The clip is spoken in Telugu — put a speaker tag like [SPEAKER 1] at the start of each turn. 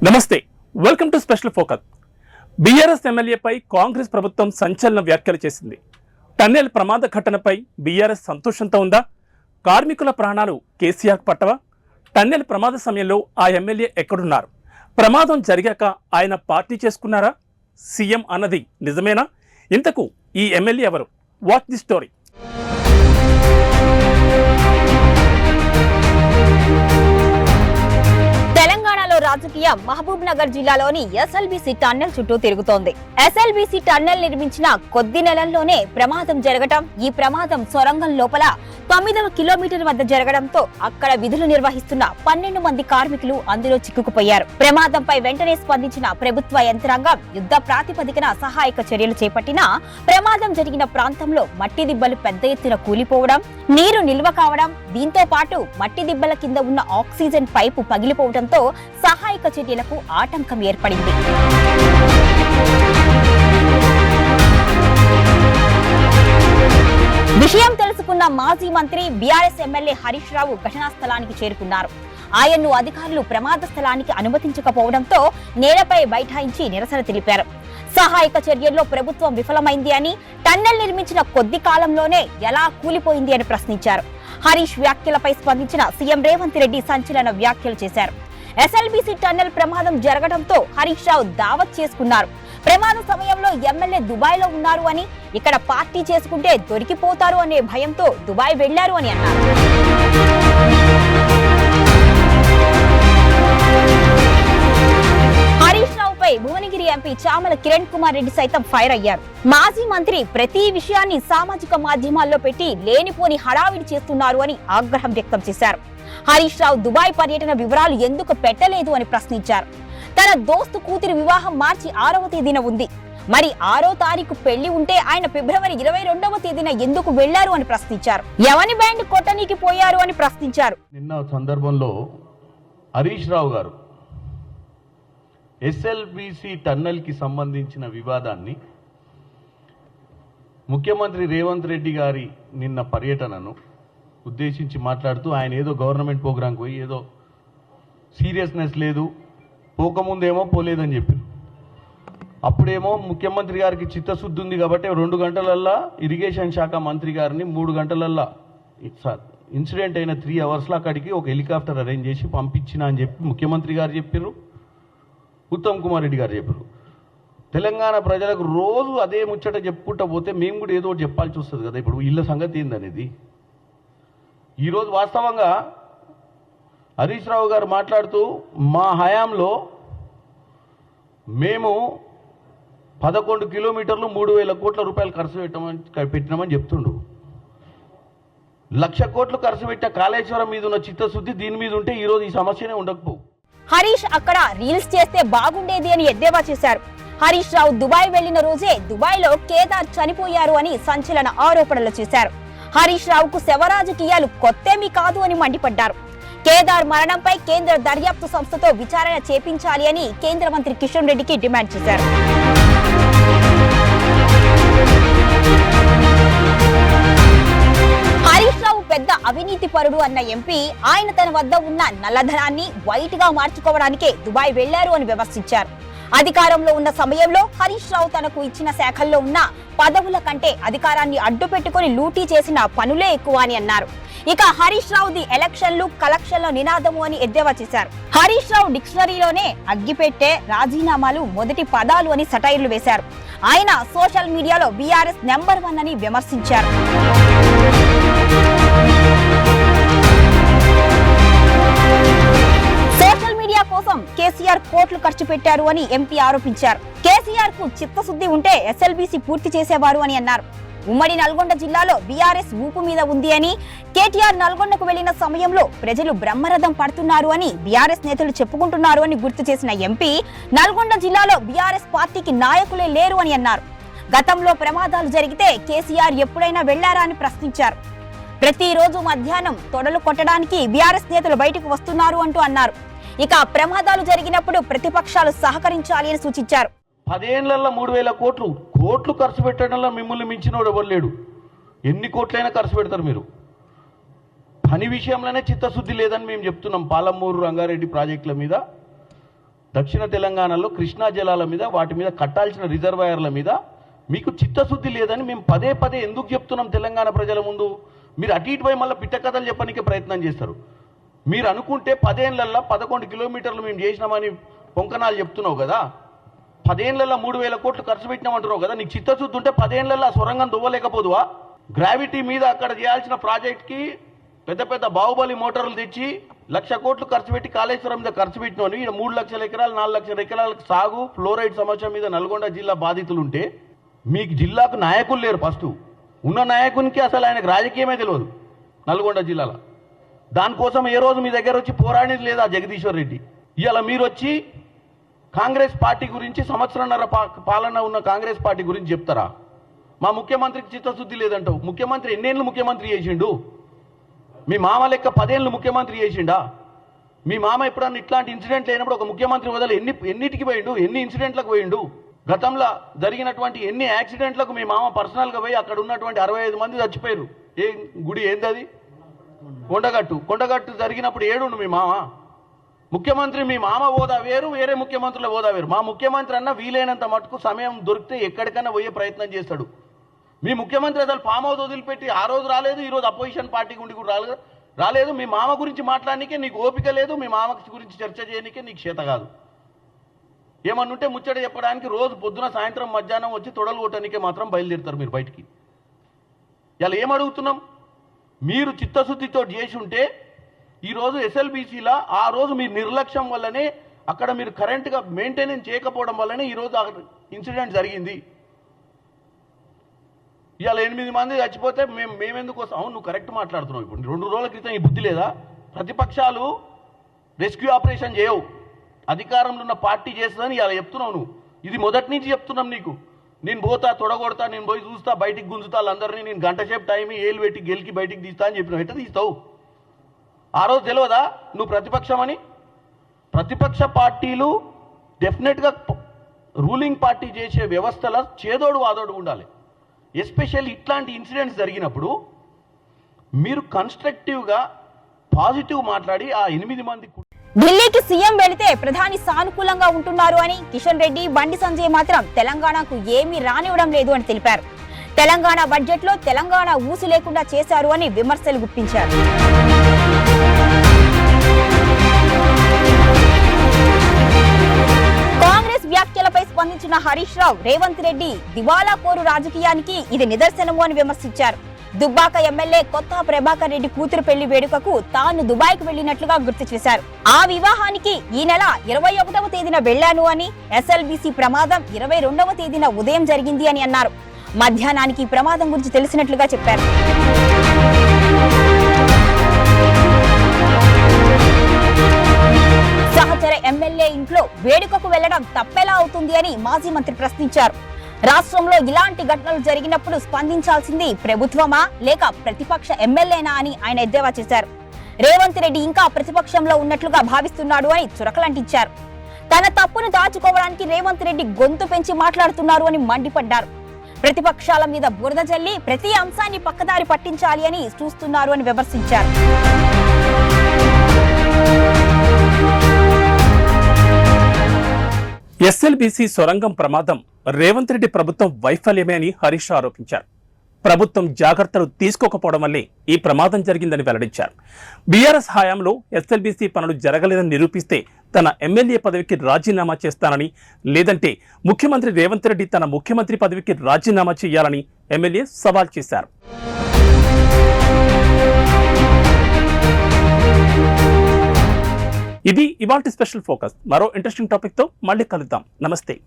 [SPEAKER 1] నమస్తే, welcome to special focus. BRS ఎమ్మెల్యేపై కాంగ్రెస్ ప్రభుత్వం సంచలన వ్యాఖ్యలు చేసింది. టన్నెల్ ప్రమాద ఘటనపై బీఆర్ఎస్ సంతోషంతో ఉందా? కార్మికుల ప్రాణాలు కేసీఆర్ పట్టవా? టన్నెల్ ప్రమాద సమయంలో ఆ ఎమ్మెల్యే ఎక్కడున్నారు? ప్రమాదం జరిగాక ఆయన పార్టీ చేసుకున్నారా? సీఎం అన్నది నిజమేనా? ఇంతకు ఈ ఎమ్మెల్యే ఎవరు? Watch the story.
[SPEAKER 2] తెలంగాణలో రాజకీయం మహబూబ్ నగర్ జిల్లాలోని ఎస్ఎల్బీసీ టన్నెల్ చుట్టూ తిరుగుతోంది. ఎస్ఎల్బీసీ టన్నెల్ నిర్మించిన కొద్ది నెలల్లోనే ప్రమాదం జరగటం, ఈ ప్రమాదం సొరంగం లోపల 9వ కిలోమీటర్ వద్ద జరగడంతో అక్కడ విధులు నిర్వహిస్తున్న 12 మంది కార్మికులు అందులో చిక్కుకుపోయారు. ప్రమాదంపై వెంటనే స్పందించిన ప్రభుత్వ యంత్రాంగం యుద్ధ ప్రాతిపదికన సహాయక చర్యలు చేపట్టినా ప్రమాదం జరిగిన ప్రాంతంలో మట్టి దిబ్బలు పెద్ద ఎత్తున కూలిపోవడం, నీరు నిల్వ కావడం, దీంతో పాటు మట్టి దిబ్బల కింద ఉన్న ఆక్సిజన్ పైపు పగిలిపోవడంతో సహాయక చర్యలకు ఆటంకం ఏర్పడింది. విషయం తెలుసుకున్న మాజీ మంత్రి బీఆర్ఎస్ ఎమ్మెల్యే హరీష్ రావు ఘటనా స్థలానికి చేరుకున్నారు. ఆయన్ను అధికారులు ప్రమాద స్థలానికి అనుమతించకపోవడంతో నేలపై బైఠాయించి నిరసన తెలిపారు. సహాయక చర్యల్లో ప్రభుత్వం విఫలమైంది అని, టన్నెల్ నిర్మించిన కొద్ది కాలంలోనే ఎలా కూలిపోయింది అని ప్రశ్నించారు. హరీష్ వ్యాఖ్యలపై స్పందించిన సీఎం రేవంత్ రెడ్డి సంచలన వ్యాఖ్యలు చేశారు. ఎస్ఎల్బీసీ టన్నెల్ ప్రమాదం జరగడంతో హరీష్ రావు దావత్ చేసుకున్నారు. ప్రమాద సమయంలో ఎమ్మెల్యే దుబాయ్ లో ఉన్నారు అని, ఇక్కడ పార్టీ చేసుకుంటే దొరికిపోతారు అనే భయంతో దుబాయ్ వెళ్లారు అని అన్నారు. హరీష్ రావుపై భువనగిరి ఎంపీ చామల కిరణ్ కుమార్ రెడ్డి సైతం ఫైర్ అయ్యారు. మాజీ మంత్రి ప్రతి విషయాన్ని సామాజిక మాధ్యమాల్లో పెట్టి లేనిపోని హడావిడి చేస్తున్నారు అని ఆగ్రహం వ్యక్తం చేశారు. హరీష్ రావు దుబాయ్ పర్యటన వివరాలు ఎందుకు పెట్టలేదు అని ప్రశ్నించారు. తన దోస్తు కూతురి వివాహం మార్చి 6వ తేదీన ఉంది, మరి 6వ తారీఖు పెళ్లి ఉంటే ఆయన ఫిబ్రవరి 22వ తేదీన ఎందుకు వెళ్లారు అని ప్రశ్నించారు. ఎవని బ్యాండ్ కొట్టనీకి పోయారు అని ప్రశ్నించారు.
[SPEAKER 3] నిన్న సందర్భంలో హరీష్ రావు గారు ఎస్ఎల్బీసీ టన్నెల్ కి సంబంధించిన వివాదాన్ని ముఖ్యమంత్రి రేవంత్ రెడ్డి గారి నిన్న పర్యటనను ఉద్దేశించి మాట్లాడుతూ ఆయన ఏదో గవర్నమెంట్ ప్రోగ్రాంకి పోయి ఏదో సీరియస్నెస్ లేదు, పోకముందేమో పోలేదని చెప్పారు. అప్పుడేమో ముఖ్యమంత్రి గారికి చిత్తశుద్ధి ఉంది కాబట్టి 2 గంటలల్లా ఇరిగేషన్ శాఖ మంత్రి గారిని 3 గంటలల్లా ఇన్సిడెంట్ అయిన 3 అవర్స్లో అక్కడికి ఒక హెలికాప్టర్ అరేంజ్ చేసి పంపించిన అని చెప్పి ముఖ్యమంత్రి గారు చెప్పారు, ఉత్తమ్ కుమార్ రెడ్డి గారు చెప్పారు. తెలంగాణ ప్రజలకు రోజు అదే ముచ్చట చెప్పుకుంటా పోతే మేము కూడా ఏదో చెప్పాల్సి వస్తుంది కదా. ఇప్పుడు ఇళ్ళ సంగతి ఏందనేది ఈరోజు వాస్తవంగా హరీష్ రావు గారు మాట్లాడుతూ మా హయాంలో మేము 11 కిలోమీటర్లు 3,000 కోట్ల రూపాయలు ఖర్చు పెట్టినామని చెప్తుండు. 1,00,000 కోట్లు ఖర్చు పెట్టే కాళేశ్వరం మీద ఉన్న చిత్తశుద్ధి దీని మీద ఉంటే ఈరోజు ఈ సమస్యనే ఉండకపోవు.
[SPEAKER 2] హరీష్ అక్కడ రీల్స్ చేస్తే బాగుండేది అని ఎద్దేవా చేశారు. హరీష్ రావు దుబాయ్ వెళ్లిన రోజే దుబాయ్ లో కేదార్ చనిపోయారు అని సంచలన ఆరోపణలు చేశారు. హరీష్ రావుకు శవరాజకీయాలు కొత్తేమీ కాదు అని మండిపడ్డారు. కేదార్ మరణంపై కేంద్ర దర్యాప్తు సంస్థతో విచారణ చేపించాలి అని కేంద్ర మంత్రి కిషన్ రెడ్డికి డిమాండ్ చేశారు. హరీష్ రావు పెద్ద అవినీతి పరుడు అన్న ఎంపీ ఆయన తన వద్ద ఉన్న నల్లధనాన్ని వైట్ గా మార్చుకోవడానికే దుబాయ్ వెళ్లారు అని విమర్శించారు. అధికారంలో ఉన్న సమయంలో హరీష్ రావు తనకు ఇచ్చిన శాఖల్లో ఉన్న పదవుల కంటే అధికారాన్ని అడ్డు పెట్టుకుని లూటీ చేసిన పనులే ఎక్కువ అని అన్నారు. ఇక హరీష్ రావుది ఎలక్షన్లు కలెక్షన్ల నినాదము అని ఎద్దేవా చేశారు. హరీష్ రావు డిక్షనరీలోనే అగ్గిపెట్టే, రాజీనామాలు మొదటి పదాలు అని సటైర్లు వేశారు. ఆయన సోషల్ మీడియాలో బీఆర్ఎస్ నెంబర్ 1 అని విమర్శించారు. సోషల్ మీడియా కోసం కేసీఆర్ కోట్లు ఖర్చు పెట్టారు అని ఎంపీ ఆరోపించారు. కేసీఆర్ కు చిత్తశుద్ధి ఉంటే ఎస్ఎల్బీసీ పూర్తి చేసేవారు అని అన్నారు. ఉమ్మడి నల్గొండ జిల్లాలో బీఆర్ఎస్ ఊపు మీద ఉంది అని, కేటీఆర్ నల్గొండకు వెళ్లిన సమయంలో ప్రజలు బ్రహ్మరథం పడుతున్నారు అని బీఆర్ఎస్ నేతలు చెప్పుకుంటున్నారు అని గుర్తు చేసిన ఎంపీ నల్గొండ జిల్లాలో బీఆర్ఎస్ పార్టీకి నాయకులే లేరు అని అన్నారు. గతంలో ప్రమాదాలు జరిగితే కేసీఆర్ ఎప్పుడైనా వెళ్లారా అని ప్రశ్నించారు. ప్రతిరోజు మధ్యాహ్నం తొడలు కొట్టడానికి బీఆర్ఎస్ నేతలు బయటకు వస్తున్నారు అంటూ అన్నారు. ఇక ప్రమాదాలు జరిగినప్పుడు ప్రతిపక్షాలు సహకరించాలి అని సూచించారు.
[SPEAKER 3] 10 ఏళ్లలో 3,000 కోట్లు ఖర్చు పెట్టడంలో మిమ్మల్ని మించినోడు ఎవరు లేడు. ఎన్ని కోట్లైనా ఖర్చు పెడతారు మీరు. పని విషయంలోనే చిత్తశుద్ధి లేదని మేము చెప్తున్నాం. పాలమూరు రంగారెడ్డి ప్రాజెక్టుల మీద దక్షిణ తెలంగాణలో కృష్ణా జలాల మీద వాటి మీద కట్టాల్సిన రిజర్వాయర్ల మీద మీకు చిత్తశుద్ధి లేదని మేము పదే పదే ఎందుకు చెప్తున్నాం తెలంగాణ ప్రజల ముందు? మీరు అటు ఇటు పోయి మళ్ళీ పిట్ట కథలు చెప్పడానికి ప్రయత్నం చేస్తారు. మీరు అనుకుంటే 10 ఏళ్లలో 11 కిలోమీటర్లు మేము చేసినామని పొంకనాలు చెప్తున్నావు కదా, 10 ఏళ్లలో 3,000 కోట్లు ఖర్చు పెట్టినామంటున్నావు కదా, నీకు చిత్తశుద్ధి ఉంటే 10 ఏళ్లలో సొరంగం దువ్వలేకపోదువా? గ్రావిటీ మీద అక్కడ చేయాల్సిన ప్రాజెక్ట్కి పెద్ద పెద్ద బాహుబలి మోటార్లు తెచ్చి 1,00,000 కోట్లు ఖర్చు పెట్టి కాళేశ్వరం మీద ఖర్చు పెట్టినవి. ఇక్కడ 3 లక్షల ఎకరాలు 4 లక్షల ఎకరాలకు సాగు ఫ్లోరైడ్ సమస్య మీద నల్గొండ జిల్లా బాధితులుంటే మీకు జిల్లాకు నాయకులు లేరు. ఫస్ట్ ఉన్న నాయకునికి అసలు ఆయనకు రాజకీయమే తెలియదు నల్గొండ జిల్లాలో. దానికోసం ఏ రోజు మీ దగ్గర వచ్చి పోరాడేది లేదా జగదీశ్వర్ రెడ్డి? ఇవాళ మీరు వచ్చి కాంగ్రెస్ పార్టీ గురించి సంవత్సరంన్నర పాలన ఉన్న కాంగ్రెస్ పార్టీ గురించి చెప్తారా? మా ముఖ్యమంత్రికి చిత్తశుద్ధి లేదంటావు. ముఖ్యమంత్రి ఎన్నేళ్ళు ముఖ్యమంత్రి చేసిండు? మీ మామ లెక్క 10 ఏళ్ళు ముఖ్యమంత్రి చేసిండా? మీ మామ ఎప్పుడన్నా ఇట్లాంటి ఇన్సిడెంట్ లేనప్పుడు ఒక ముఖ్యమంత్రి వదలు ఎన్నిటికి పోయిండు? ఎన్ని ఇన్సిడెంట్లకు పోయిండు? గతంలో జరిగినటువంటి ఎన్ని యాక్సిడెంట్లకు మీ మామ పర్సనల్గా పోయి అక్కడ ఉన్నటువంటి 65 మంది చచ్చిపోయారు. ఏ గుడి ఏందది? కొండగట్టు జరిగినప్పుడు ఏడుండు మీ మామ? ముఖ్యమంత్రి మీ మామ హోదా వేరు, వేరే ముఖ్యమంత్రుల హోదా వేరు. మా ముఖ్యమంత్రి అన్న వీలైనంత మటుకు సమయం దొరికితే ఎక్కడికైనా పోయే ప్రయత్నం చేస్తాడు. మీ ముఖ్యమంత్రి అసలు ఫామ్ హౌస్ వదిలిపెట్టి ఆ రోజు రాలేదు, ఈరోజు అపోజిషన్ పార్టీ గుండి కూడా రాలేదు. మీ మామ గురించి మాట్లాడడానికే నీకు ఓపిక లేదు, మీ మామ గురించి చర్చ చేయడానికే నీకు చేత కాదు. ఏమన్నుంటే ముచ్చట చెప్పడానికి రోజు పొద్దున సాయంత్రం మధ్యాహ్నం వచ్చి తొడలు కొట్టడానికే మాత్రం బయలుదేరుతారు మీరు బయటికి. ఇలా ఏమడుగుతున్నాం? మీరు చిత్తశుద్ధితో చేసి ఉంటే ఈరోజు ఎస్ఎల్బీసీలా ఆ రోజు మీ నిర్లక్ష్యం వల్లనే అక్కడ మీరు కరెంట్గా మెయింటెనెన్స్ చేయకపోవడం వల్లనే ఈరోజు ఇన్సిడెంట్ జరిగింది. ఇవాళ 8 మంది చచ్చిపోతే మేమెందుకు వస్తాం? అవును, నువ్వు కరెక్ట్ మాట్లాడుతున్నావు. ఇప్పుడు 2 రోజుల క్రితం ఈ బుద్ధి లేదా? ప్రతిపక్షాలు రెస్క్యూ ఆపరేషన్ చేయవు, అధికారంలో ఉన్న పార్టీ చేస్తుందని ఇలా చెప్తున్నావు నువ్వు. ఇది మొదటి నుంచి చెప్తున్నాం నీకు. నేను పోతా, తొడగొడతా, నేను పోయి చూస్తా, బయటికి గుంజుతా వాళ్ళందరినీ, నేను గంట సేపు టైం ఏలు పెట్టి గెలికి బయటికి తీస్తా అని చెప్పినావు. ఎట్లా తీస్తావు? ఆ రోజు తెలియదా నువ్వు ప్రతిపక్షం అని? ప్రతిపక్ష పార్టీలు డెఫినెట్గా రూలింగ్ పార్టీ చేసే వ్యవస్థల చేదోడు వాదోడు ఉండాలి. ఎస్పెషల్లీ ఇట్లాంటి ఇన్సిడెంట్స్ జరిగినప్పుడు మీరు కన్స్ట్రక్టివ్గా పాజిటివ్ మాట్లాడి ఆ 8 మంది.
[SPEAKER 2] ఢిల్లీకి సీఎం వెళితే ప్రధాని సానుకూలంగా ఉంటున్నారు అని కిషన్ రెడ్డి, బండి సంజయ్ మాత్రం తెలంగాణకు ఏమీ రానివ్వడం లేదు అని తెలిపారు. తెలంగాణ బడ్జెట్ లో తెలంగాణ ఊసు లేకుండా చేశారు అని విమర్శలు గుప్పించారు. కాంగ్రెస్ వ్యాఖ్యలపై స్పందించిన హరీష్ రావు, రేవంత్ రెడ్డి దివాలా కోరు రాజకీయానికి ఇది నిదర్శనము అని విమర్శించారు. దుబ్బాక ఎమ్మెల్యే కొత్త ప్రభాకర్ రెడ్డి కూతురు పెళ్లి వేడుకకు తాను దుబాయ్కు వెళ్లినట్లుగా గుర్తు చేశారు. ఆ వివాహానికి ఈ నెల 21వ తేదీన వెళ్లాను అని, ఎస్ఎల్బీసీ ప్రమాదం 22వ తేదీన ఉదయం జరిగింది అని అన్నారు. మధ్యాహ్నానికి ప్రమాదం గురించి తెలిసినట్లుగా చెప్పారు. సహచర ఎమ్మెల్యే ఇంట్లో వేడుకకు వెళ్లడం తప్పెలా అవుతుంది అని మాజీ మంత్రి ప్రశ్నించారు. రాష్ట్రంలో ఇలాంటి ఘటనలు జరిగినప్పుడు స్పందించాల్సింది ప్రభుత్వమా లేక ప్రతిపక్ష ఎమ్మెల్యేనా అని ఆయన ఎద్దేవా చేశారు. రేవంత్ రెడ్డి ఇంకా ప్రతిపక్షంలో ఉన్నట్లుగా భావిస్తున్నాడు అని చురకలంటించారు. తన తప్పును దాచుకోవడానికి రేవంత్ రెడ్డి గొంతు పెంచి మాట్లాడుతున్నారు అని మండిపడ్డారు. ప్రతిపక్షాల మీద బురద జల్లి ప్రతి అంశాన్ని పక్కదారి పట్టించాలి అని చూస్తున్నారు అని విమర్శించారు.
[SPEAKER 1] ఎస్ఎల్బీసీ సొరంగం ప్రమాదం రేవంత్ రెడ్డి ప్రభుత్వం వైఫల్యమే అని హరీష్ ఆరోపించారు. ప్రభుత్వం జాగ్రత్తలు తీసుకోకపోవడం వల్లే ఈ ప్రమాదం జరిగిందని వెల్లడించారు. బీఆర్ఎస్ హయాంలో ఎస్ఎల్బీసీ పనులు జరగలేదని నిరూపిస్తే తన ఎమ్మెల్యే పదవికి రాజీనామా చేస్తానని, లేదంటే ముఖ్యమంత్రి రేవంత్ రెడ్డి తన ముఖ్యమంత్రి పదవికి రాజీనామా చేయాలని ఎమ్మెల్యే సవాల్ చేశారు. ఇది ఇవాల్టి స్పెషల్ ఫోకస్. మరో ఇంట్రెస్టింగ్ టాపిక్ తో మళ్ళీ కలుద్దాం. నమస్తే.